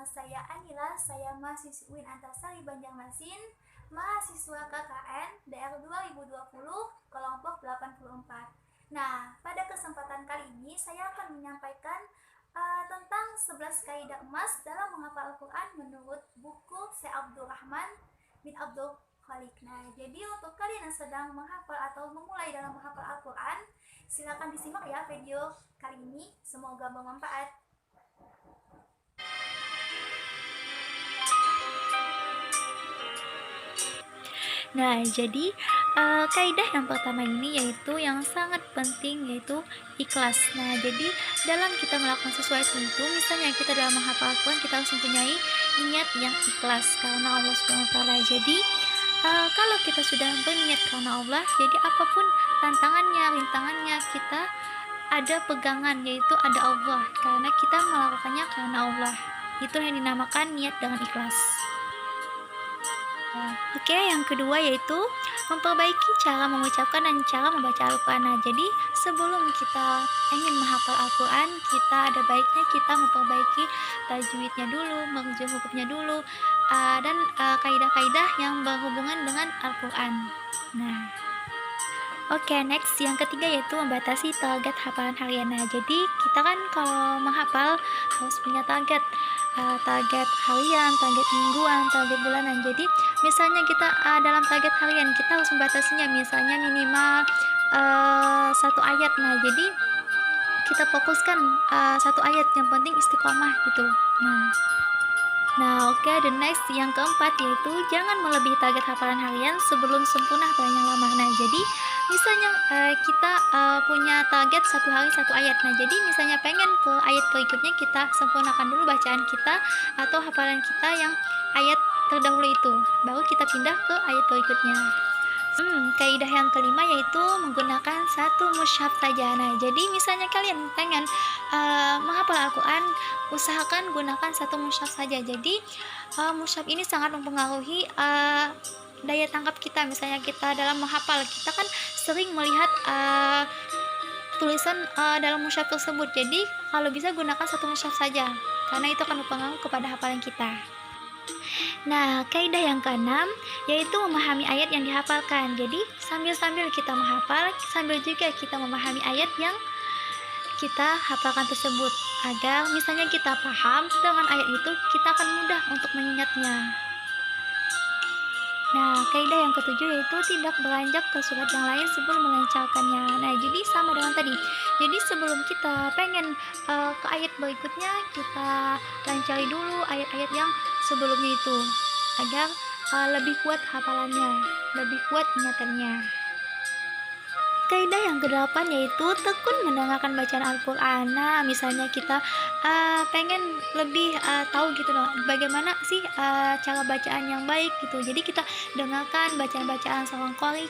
Nama saya Anila, saya mahasiswi UIN Antasari Banjarmasin, mahasiswa KKN DR 2020, kelompok 84. Nah, pada kesempatan kali ini saya akan menyampaikan tentang 11 kaidah emas dalam menghafal Al-Quran menurut buku Syekh Abdul Rahman bin Abdul Khalik. Nah, jadi untuk kalian yang sedang menghafal atau memulai dalam menghafal Al-Quran, silakan disimak ya video kali ini, semoga bermanfaat. Nah, jadi kaidah yang pertama ini yaitu yang sangat penting, yaitu ikhlas. Nah, jadi dalam kita melakukan sesuatu itu, misalnya kita dalam menghafal Al-Quran, kita harus mempunyai niat yang ikhlas karena Allah SWT. Jadi kalau kita sudah berniat karena Allah, jadi apapun tantangannya, rintangannya, kita ada pegangan, yaitu ada Allah, karena kita melakukannya karena Allah. Itu yang dinamakan niat dengan ikhlas. Oke, yang kedua yaitu memperbaiki cara mengucapkan dan cara membaca Al-Quran. Nah, jadi sebelum kita ingin menghafal Al-Quran, kita ada baiknya kita memperbaiki tajwidnya dulu, menguji hurufnya dulu, dan kaidah-kaidah yang berhubungan dengan Al-Quran. Nah, oke, next yang ketiga yaitu membatasi target hafalan harian. Nah, jadi kita kan kalau menghafal harus punya target harian, target mingguan, target bulanan. Jadi misalnya kita dalam target harian kita harus membatasinya, misalnya minimal satu ayat. Nah, jadi kita fokuskan satu ayat, yang penting istiqomah gitu. Nah, oke, the next yang keempat yaitu jangan melebihi target hafalan harian sebelum sempurna hafalan yang lama. Nah, jadi misalnya kita punya target satu hari satu ayat. Nah, jadi misalnya pengen ke ayat berikutnya, kita sempurnakan dulu bacaan kita atau hafalan kita yang ayat terdahulu itu, baru kita pindah ke ayat berikutnya. Kaidah yang kelima yaitu menggunakan satu mushaf saja. Nah, jadi misalnya kalian pengen menghafal Al-Quran, usahakan gunakan satu mushaf saja. Jadi mushaf ini sangat mempengaruhi daya tangkap kita. Misalnya kita dalam menghafal, kita kan sering melihat tulisan dalam mushaf tersebut. Jadi kalau bisa gunakan satu mushaf saja, karena itu akan berpengaruh kepada hafalan kita. Nah, kaidah yang keenam yaitu memahami ayat yang dihafalkan. Jadi sambil-sambil kita menghafal, sambil juga kita memahami ayat yang kita hafalkan tersebut, agar misalnya kita paham dengan ayat itu, kita akan mudah untuk mengingatnya. Nah, kaidah yang ketujuh yaitu tidak beranjak ke surat yang lain sebelum melancarkannya. Nah, jadi sama dengan tadi. Jadi sebelum kita pengen ke ayat berikutnya, kita lancari dulu ayat-ayat yang sebelumnya itu, agar lebih kuat hafalannya, lebih kuat ingatannya. Kaidah yang kedelapan yaitu tekun mendengarkan bacaan Al-Quran. Nah, misalnya kita pengen lebih tahu gitu loh, bagaimana sih cara bacaan yang baik gitu. Jadi kita dengarkan bacaan-bacaan seorang qari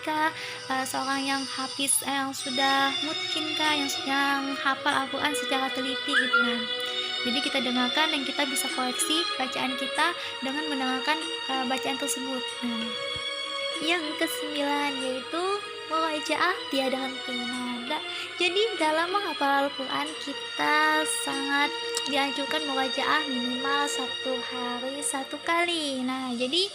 seorang yang hafiz, yang sudah mungkin yang hafal Al-Quran secara teliti gitu. Nah, jadi kita dengarkan dan kita bisa koreksi bacaan kita dengan mendengarkan bacaan tersebut. Nah, yang kesembilan yaitu murojaah tiada henti. Nah, jadi dalam menghafal Al-Quran kita sangat dianjurkan murojaah minimal satu hari satu kali. Nah, jadi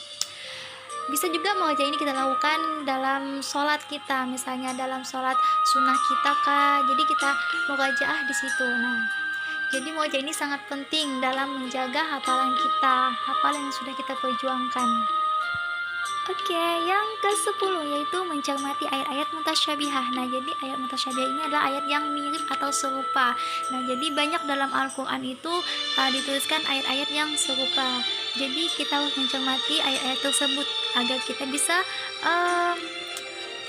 bisa juga murojaah ini kita lakukan dalam sholat kita, misalnya dalam sholat sunnah kita kah, jadi kita murojaah di situ. Nah, jadi murojaah ini sangat penting dalam menjaga hafalan kita, hafalan yang sudah kita perjuangkan. Oke, yang ke-10 yaitu mencermati ayat-ayat mutasyabihah. Nah, jadi ayat mutasyabihah ini adalah ayat yang mirip atau serupa. Nah, jadi banyak dalam Al-Quran itu dituliskan ayat-ayat yang serupa. Jadi kita harus mencermati ayat-ayat tersebut agar kita bisa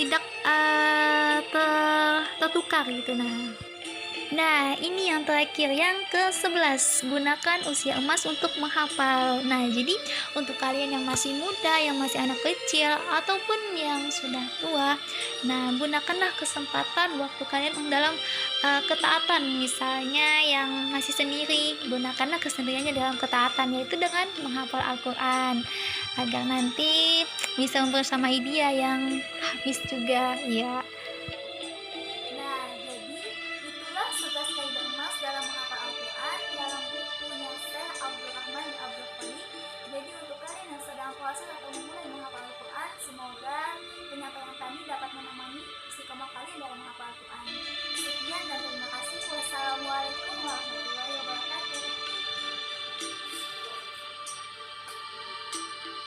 tidak tertukar gitu. Nah, ini yang terakhir, yang ke-11, gunakan usia emas untuk menghafal. Nah, jadi untuk kalian yang masih muda, yang masih anak kecil, ataupun yang sudah tua, nah, gunakanlah kesempatan waktu kalian dalam ketaatan. Misalnya yang masih sendiri, gunakanlah kesendiriannya dalam ketaatan, yaitu dengan menghafal Al-Quran, agar nanti bisa membersamai dia yang habis juga, ya.